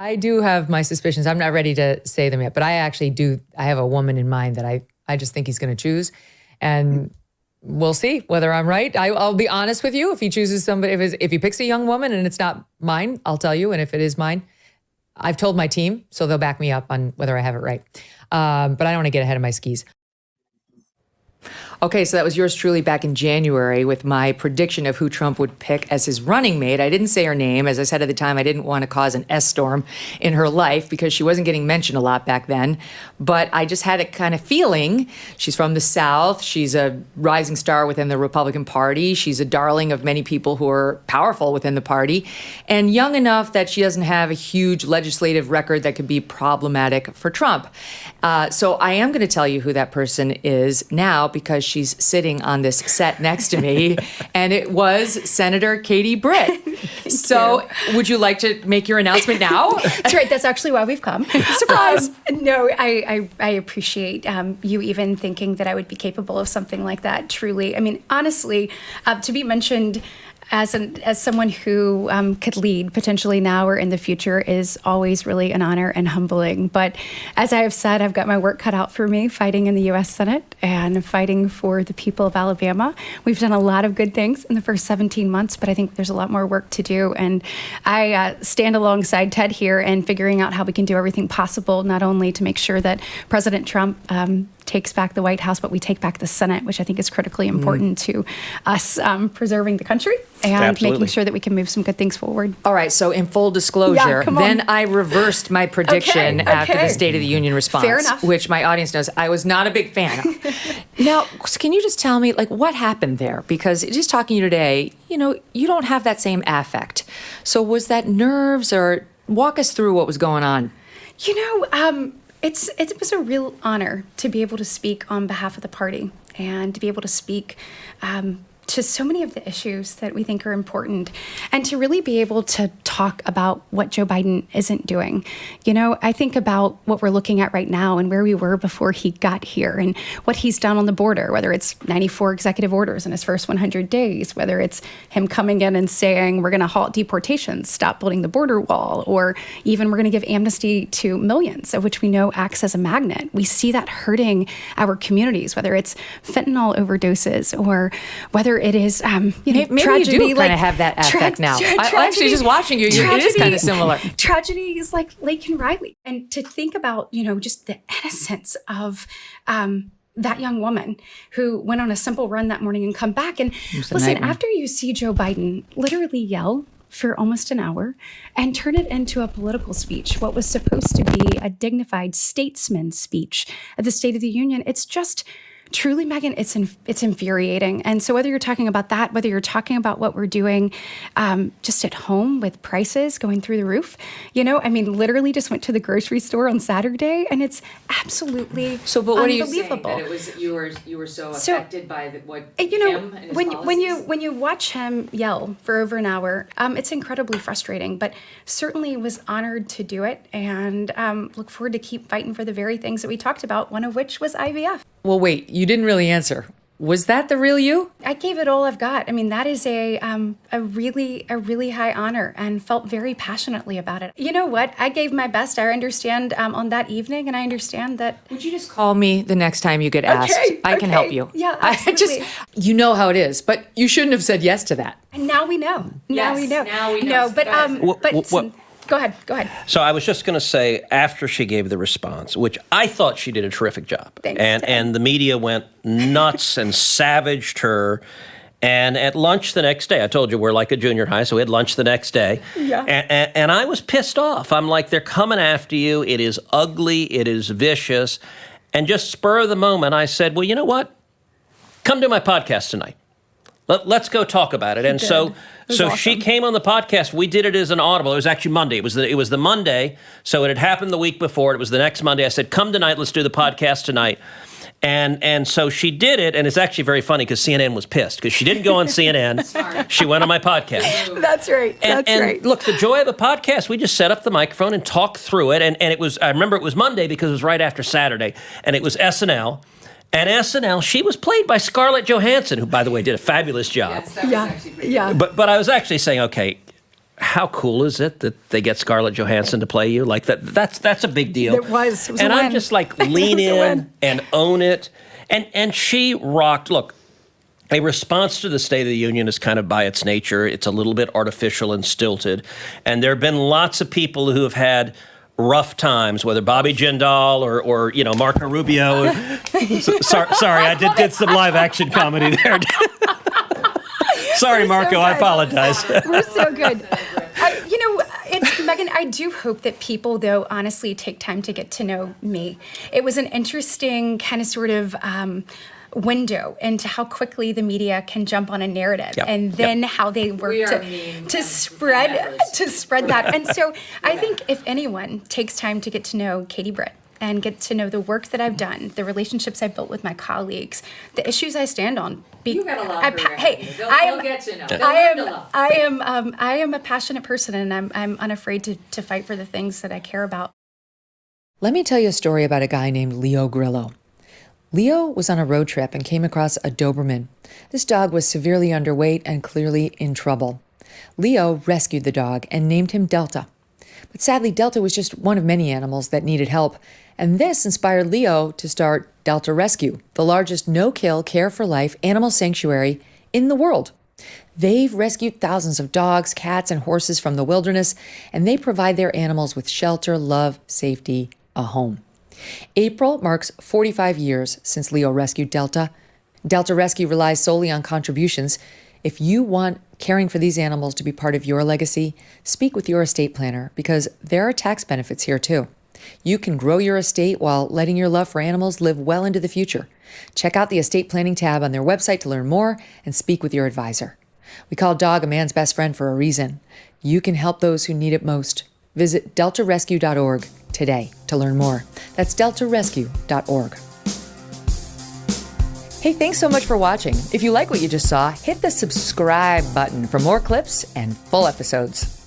I do have my suspicions. I'm not ready to say them yet, but I actually do. I have a woman in mind that I just think he's going to choose. And we'll see whether I'm right. I'll be honest with you. If he chooses somebody, if he picks a young woman and it's not mine, I'll tell you. And if it is mine, I've told my team, so they'll back me up on whether I have it right. But I don't want to get ahead of my skis. Okay, so that was yours truly back in January with my prediction of who Trump would pick as his running mate. I didn't say her name. As I said at the time, I didn't want to cause an S-storm in her life because she wasn't getting mentioned a lot back then. But I just had a kind of feeling. She's from the South. She's a rising star within the Republican Party. She's a darling of many people who are powerful within the party. And young enough that she doesn't have a huge legislative record that could be problematic for Trump. So I am going to tell you who that person is now because she's sitting on this set next to me, and it was Senator Katie Britt. So would you like to make your announcement now? That's right. That's actually why we've come. Surprise. No, I appreciate you even thinking that I would be capable of something like that, truly. I mean, honestly, to be mentioned as someone who could lead potentially now or in the future is always really an honor and humbling. But as I have said, I've got my work cut out for me fighting in the U.S. Senate and fighting for the people of Alabama. We've done a lot of good things in the first 17 months, but I think there's a lot more work to do. And I stand alongside Ted here in figuring out how we can do everything possible, not only to make sure that President Trump takes back the White House, but we take back the Senate, which I think is critically important to us preserving the country and making sure that we can move some good things forward. All right, so in full disclosure, then I reversed my prediction after the State of the Union response, Fair enough. Which my audience knows I was not a big fan of. Now, can you just tell me, like, what happened there? Because just talking to you today, you know, you don't have that same affect. So was that nerves, or walk us through what was going on? You know, it was a real honor to be able to speak on behalf of the party and to be able to speak to so many of the issues that we think are important and to really be able to talk about what Joe Biden isn't doing. You know, I think about what we're looking at right now and where we were before he got here and what he's done on the border, whether it's 94 executive orders in his first 100 days, whether it's him coming in and saying we're going to halt deportations, stop building the border wall, or even we're going to give amnesty to millions, of which we know acts as a magnet. We see that hurting our communities, whether it's fentanyl overdoses or whether it is, maybe tragedy. You do kind of have that affect now. I actually, just watching you, it is kind of similar. Tragedies like Laken Riley. And to think about, you know, just the innocence of that young woman who went on a simple run that morning and come back. And listen, after you see Joe Biden literally yell for almost an hour and turn it into a political speech, what was supposed to be a dignified statesman speech at the State of the Union, it's just truly, Megyn, it's infuriating. And so whether you're talking about that, whether you're talking about what we're doing just at home with prices going through the roof, you know, I mean, literally just went to the grocery store on Saturday and it's absolutely but what unbelievable. Are you saying? That it was you were so affected by what you know, him and his when you watch him yell for over an hour, it's incredibly frustrating, but certainly was honored to do it and look forward to keep fighting for the very things that we talked about, one of which was IVF. Well, wait, you didn't really answer. Was that the real you? I gave it all I've got. I mean, that is a really high honor and felt very passionately about it. You know what? I gave my best. I understand on that evening, and I understand that. Would you just call me the next time you get asked? I can help you. Yeah, absolutely. You know how it is, but you shouldn't have said yes to that. And now we know. Now we know. No, but Go ahead. So I was just going to say, after she gave the response, which I thought she did a terrific job, Thanks, and the media went nuts and savaged her. And at lunch the next day, I told you we're like a junior high, so we had lunch the next day. Yeah. And I was pissed off. I'm like, they're coming after you. It is ugly. It is vicious. And just spur of the moment, I said, well, you know what? Come to my podcast tonight. Let's go talk about it. And so awesome. She came on the podcast. We did it as an audible. It was actually Monday. It was the Monday. So it had happened the week before. It was the next Monday. I said, come tonight. Let's do the podcast tonight. And so she did it. And it's actually very funny because CNN was pissed because she didn't go on CNN. She went on my podcast. That's right. And look, the joy of a podcast, we just set up the microphone and talked through it. And it was, I remember it was Monday because it was right after Saturday. And it was SNL. And SNL, she was played by Scarlett Johansson, who, by the way, did a fabulous job. Yes, that was actually pretty good. Yeah. But I was actually saying, okay, how cool is it that they get Scarlett Johansson to play you? Like that's a big deal. It was a and I'm win. just like, lean in and own it. And she rocked. Look, a response to the State of the Union is kind of by its nature. It's a little bit artificial and stilted. And there have been lots of people who have had rough times, whether Bobby Jindal or Marco Rubio. Sorry, I did some live action comedy there. Sorry, Marco, I apologize. We're so good. Megyn, I do hope that people, though, honestly take time to get to know me. It was an interesting kind of sort of window into how quickly the media can jump on a narrative, and then how they work to spread that. And so I think if anyone takes time to get to know Katie Britt and get to know the work that I've done, the relationships I've built with my colleagues, the issues I stand on. You got a lot of they'll get to know. I am a passionate person, and I'm unafraid to fight for the things that I care about. Let me tell you a story about a guy named Leo Grillo. Leo was on a road trip and came across a Doberman. This dog was severely underweight and clearly in trouble. Leo rescued the dog and named him Delta. But sadly, Delta was just one of many animals that needed help, and this inspired Leo to start Delta Rescue, the largest no-kill, care-for-life animal sanctuary in the world. They've rescued thousands of dogs, cats, and horses from the wilderness, and they provide their animals with shelter, love, safety, a home. April marks 45 years since Leo rescued Delta. Delta Rescue relies solely on contributions. If you want caring for these animals to be part of your legacy, speak with your estate planner, because there are tax benefits here too. You can grow your estate while letting your love for animals live well into the future. Check out the estate planning tab on their website to learn more and speak with your advisor. We call dog a man's best friend for a reason. You can help those who need it most. Visit deltarescue.org today to learn more. That's deltarescue.org. Hey, thanks so much for watching. If you like what you just saw, hit the subscribe button for more clips and full episodes.